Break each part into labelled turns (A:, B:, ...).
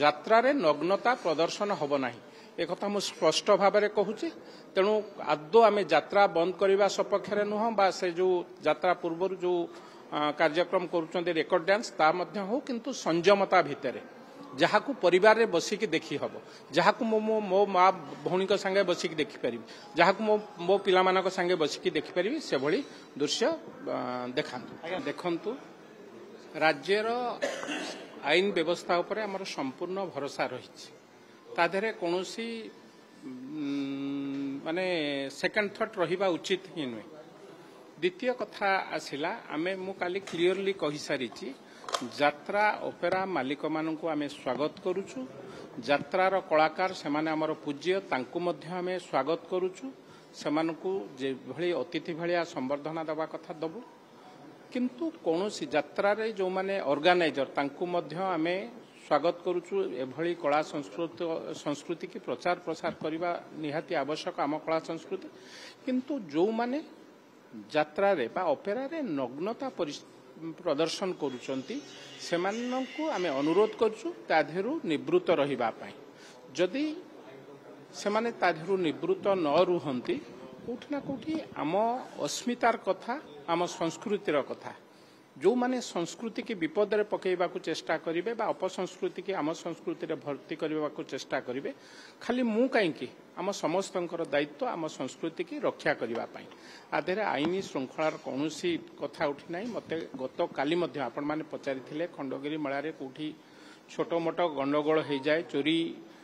A: ଯାତ୍ରାରେ ନଗ୍ନତା ପ୍ରଦର୍ଶନ ହେବ ନାହିଁ ଏ କଥା ମୁଁ ସ୍ପଷ୍ଟ ଭାବରେ କହୁଛି। ତେଣୁ ଆଦୌ ଆମେ ଯାତ୍ରା ବନ୍ଦ କରିବା ସପକ୍ଷରେ ନୁହଁ ବା ସେ ଯେଉଁ ଯାତ୍ରା ପୂର୍ବରୁ ଯେଉଁ କାର୍ଯ୍ୟକ୍ରମ କରୁଛନ୍ତି ରେକର୍ଡ ଡ୍ୟାନ୍ସ ତା ମଧ୍ୟ ହେଉ, କିନ୍ତୁ ସଂଯମତା ଭିତରେ ଯାହାକୁ ପରିବାରରେ ବସିକି ଦେଖି ହେବ, ଯାହାକୁ ମୁଁ ମୋ ମା ଭଉଣୀଙ୍କ ସାଙ୍ଗେ ବସିକି ଦେଖିପାରିବି, ଯାହାକୁ ମୋ ପିଲାମାନଙ୍କ ସାଙ୍ଗେ ବସିକି ଦେଖିପାରିବି, ସେଭଳି ଦୃଶ୍ୟ ଦେଖାନ୍ତୁ। ଦେଖନ୍ତୁ, ରାଜ୍ୟର ଆଇନ ବ୍ୟବସ୍ଥା ଉପରେ ଆମର ସମ୍ପୂର୍ଣ୍ଣ ଭରସା ରହିଛି। ତା ଦେହରେ କୌଣସି ମାନେ ସେକେଣ୍ଡ ଥଟ୍ ରହିବା ଉଚିତ ହିଁ ନୁହେଁ। ଦ୍ୱିତୀୟ କଥା ଆସିଲା, ମୁଁ କାଲି କ୍ଲିୟରଲି କହିସାରିଛି, ଯାତ୍ରା ଅପେରା ମାଲିକମାନଙ୍କୁ ଆମେ ସ୍ୱାଗତ କରୁଛୁ। ଯାତ୍ରାର କଳାକାର ସେମାନେ ଆମର ପୂଜ୍ୟ, ତାଙ୍କୁ ମଧ୍ୟ ଆମେ ସ୍ୱାଗତ କରୁଛୁ। ସେମାନଙ୍କୁ ଯେଭଳି ଅତିଥି ଭଳିଆ ସମ୍ବର୍ଦ୍ଧନା ଦେବା କଥା ଦେବୁ, କିନ୍ତୁ କୌଣସି ଯାତ୍ରାରେ ଯେଉଁମାନେ ଅର୍ଗାନାଇଜର ତାଙ୍କୁ ମଧ୍ୟ ଆମେ ସ୍ୱାଗତ କରୁଛୁ। ଏଭଳି କଳା ସଂସ୍କୃତି କି ପ୍ରଚାର ପ୍ରସାର କରିବା ନିହାତି ଆବଶ୍ୟକ, ଆମ କଳା ସଂସ୍କୃତି। କିନ୍ତୁ ଯେଉଁମାନେ ଯାତ୍ରାରେ ବା ଅପେରାରେ ନଗ୍ନତା ପ୍ରଦର୍ଶନ କରୁଛନ୍ତି ସେମାନଙ୍କୁ ଆମେ ଅନୁରୋଧ କରୁଛୁ ତା ଦେହରୁ ନିବୃତ୍ତ ରହିବା ପାଇଁ। ଯଦି ସେମାନେ ତା ଦେହରୁ ନିବୃତ୍ତ ନ ରୁହନ୍ତି, କୋଉଠି ନା କୋଉଠି ଆମ ଅସ୍ମିତାର କଥା, ଆମ ସଂସ୍କୃତିର କଥା, ଯେଉଁମାନେ ସଂସ୍କୃତିକି ବିପଦରେ ପକାଇବାକୁ ଚେଷ୍ଟା କରିବେ ବା ଅପସଂସ୍କୃତିକି ଆମ ସଂସ୍କୃତିରେ ଭର୍ତ୍ତି କରିବାକୁ ଚେଷ୍ଟା କରିବେ, ଖାଲି ମୁଁ କାହିଁକି, ଆମ ସମସ୍ତଙ୍କର ଦାୟିତ୍ୱ ଆମ ସଂସ୍କୃତିକି ରକ୍ଷା କରିବା ପାଇଁ। ଆ ଦେହରେ ଆଇନ ଶୃଙ୍ଖଳାର କୌଣସି କଥା ଉଠି ନାହିଁ। ମୋତେ ଗତକାଲି ମଧ୍ୟ ଆପଣମାନେ ପଚାରିଥିଲେ ଖଣ୍ଡଗିରି ମେଳାରେ କୋଉଠି ଛୋଟ ମୋଟ ଗଣ୍ଡଗୋଳ ହେଇଯାଏ, ଚୋରି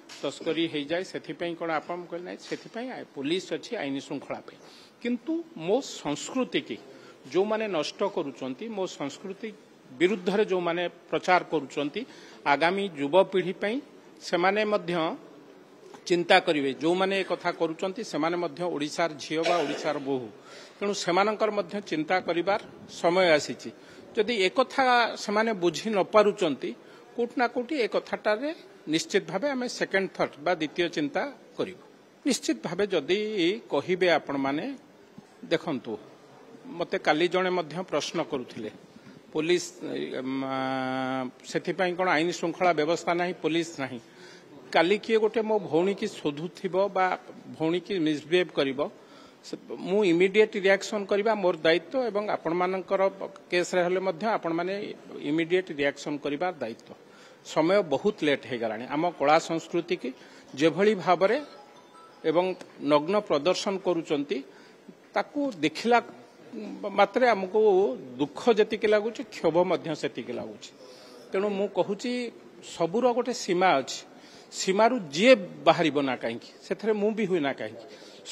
A: ତସ୍କରୀ ହେଇଯାଏ, ସେଥିପାଇଁ କ'ଣ ଆପଣ କହିଲେ ନାହିଁ? ସେଥିପାଇଁ ପୁଲିସ ଅଛି ଆଇନ ଶୃଙ୍ଖଳା ପାଇଁ। କିନ୍ତୁ ମୋ ସଂସ୍କୃତିକି ଯେଉଁମାନେ ନଷ୍ଟ କରୁଛନ୍ତି, ମୋ ସଂସ୍କୃତି ବିରୁଦ୍ଧରେ ଯେଉଁମାନେ ପ୍ରଚାର କରୁଛନ୍ତି, ଆଗାମୀ ଯୁବପିଢ଼ି ପାଇଁ ସେମାନେ ମଧ୍ୟ ଚିନ୍ତା କରିବେ। ଯେଉଁମାନେ ଏ କଥା କରୁଛନ୍ତି ସେମାନେ ମଧ୍ୟ ଓଡ଼ିଶାର ଝିଅ ବା ଓଡ଼ିଶାର ବୋହୂ, ତେଣୁ ସେମାନଙ୍କର ମଧ୍ୟ ଚିନ୍ତା କରିବାର ସମୟ ଆସିଛି। ଯଦି ଏକଥା ସେମାନେ ବୁଝି ନ ପାରୁଛନ୍ତି, କୋଉଠି ନା କୋଉଠି ଏ କଥାଟାରେ ନିଶ୍ଚିତ ଭାବେ ଆମେ ସେକେଣ୍ଡ ଥଟ୍ ବା ଦ୍ୱିତୀୟ ଚିନ୍ତା କରିବୁ। ନିଶ୍ଚିତ ଭାବେ ଯଦି କହିବେ ଆପଣମାନେ, ଦେଖନ୍ତୁ, ମୋତେ କାଲି ଜଣେ ମଧ୍ୟ ପ୍ରଶ୍ନ କରୁଥିଲେ, ପୋଲିସ ସେଥିପାଇଁ କ'ଣ ଆଇନ ଶୃଙ୍ଖଳା ବ୍ୟବସ୍ଥା ନାହିଁ, ପୋଲିସ ନାହିଁ? କାଲି କିଏ ଗୋଟେ ମୋ ଭଉଣୀକି ଶୋଧୁଥିବ ବା ଭଉଣୀକି ମିସବିହେଭ୍ କରିବ, ମୁଁ ଇମିଡିଏଟ୍ ରିଆକ୍ସନ୍ କରିବା ମୋର ଦାୟିତ୍ୱ ଏବଂ ଆପଣମାନଙ୍କର କେସ୍ରେ ହେଲେ ମଧ୍ୟ ଆପଣମାନେ ଇମିଡିଏଟ୍ ରିଆକ୍ସନ୍ କରିବା ଦାୟିତ୍ୱ। ସମୟ ବହୁତ ଲେଟ୍ ହେଇଗଲାଣି। ଆମ କଳା ସଂସ୍କୃତିକି ଯେଭଳି ଭାବରେ ଏବଂ ନଗ୍ନ ପ୍ରଦର୍ଶନ କରୁଛନ୍ତି, ତାକୁ ଦେଖିଲା ମାତ୍ରେ ଆମକୁ ଦୁଃଖ ଯେତିକି ଲାଗୁଛି, କ୍ଷୋଭ ମଧ୍ୟ ସେତିକି ଲାଗୁଛି। ତେଣୁ ମୁଁ କହୁଛି, ସବୁର ଗୋଟେ ସୀମା ଅଛି। ସୀମାରୁ ଯିଏ ବାହାରିବ ନା କାହିଁକି, ସେଥିରେ ମୁଁ ବି ହୁଏ ନା କାହିଁକି,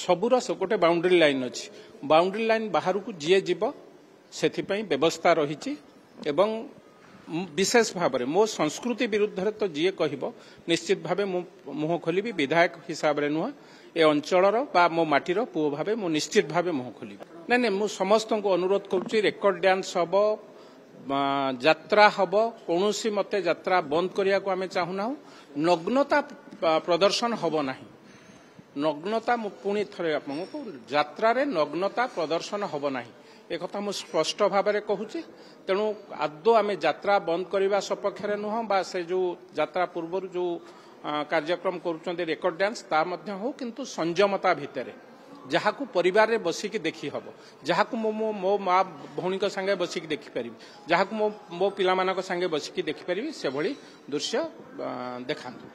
A: ସବୁର ଗୋଟେ ବାଉଣ୍ଡରୀ ଲାଇନ୍ ଅଛି। ବାଉଣ୍ଡରୀ ଲାଇନ୍ ବାହାରକୁ ଯିଏ ଯିବ, ସେଥିପାଇଁ ବ୍ୟବସ୍ଥା ରହିଛି। ଏବଂ ବିଶେଷ ଭାବରେ ମୋ ସଂସ୍କୃତି ବିରୁଦ୍ଧରେ ତ ଯିଏ କହିବ, ନିଶ୍ଚିତ ଭାବେ ମୁଁ ମୁହଁ ଖୋଲିବି। ବିଧାୟକ ହିସାବରେ ନୁହଁ, ଏ ଅଞ୍ଚଳର ବା ମୋ ମାଟିର ପୁଅ ଭାବେ ମୁଁ ନିଶ୍ଚିତ ଭାବେ ମୁହଁ ଖୋଲିବି। ନାଇଁ, ମୁଁ ସମସ୍ତଙ୍କୁ ଅନୁରୋଧ କରୁଛି, ରେକର୍ଡ ଡ୍ୟାନ୍ସ ହେବ, ଯାତ୍ରା ହେବ, କୌଣସି ମତେ ଯାତ୍ରା ବନ୍ଦ କରିବାକୁ ଆମେ ଚାହୁଁନାହୁଁ। ନଗ୍ନତା ପ୍ରଦର୍ଶନ ହେବ ନାହିଁ। ନଗ୍ନତା, ମୁଁ ପୁଣି ଥରେ ଆପଣଙ୍କୁ, ଯାତ୍ରାରେ ନଗ୍ନତା ପ୍ରଦର୍ଶନ ହେବ ନାହିଁ ଏ କଥା ମୁଁ ସ୍ପଷ୍ଟ ଭାବରେ କହୁଛି। ତେଣୁ ଆଦୌ ଆମେ ଯାତ୍ରା ବନ୍ଦ କରିବା ସପକ୍ଷରେ ନୁହଁ ବା ସେ ଯେଉଁ ଯାତ୍ରା ପୂର୍ବରୁ ଯେଉଁ କାର୍ଯ୍ୟକ୍ରମ କରୁଛନ୍ତି ରେକର୍ଡ ଡ୍ୟାନ୍ସ ତା ମଧ୍ୟ ହେଉ, କିନ୍ତୁ ସଂଯମତା ଭିତରେ ଯାହାକୁ ପରିବାରରେ ବସିକି ଦେଖି ହେବ, ଯାହାକୁ ମୋ ମା ଭଉଣୀଙ୍କ ସାଙ୍ଗେ ବସିକି ଦେଖିପାରିବି, ଯାହାକୁ ମୋ ପିଲାମାନଙ୍କ ସାଙ୍ଗେ ବସିକି ଦେଖିପାରିବି, ସେଭଳି ଦୃଶ୍ୟ ଦେଖାନ୍ତୁ।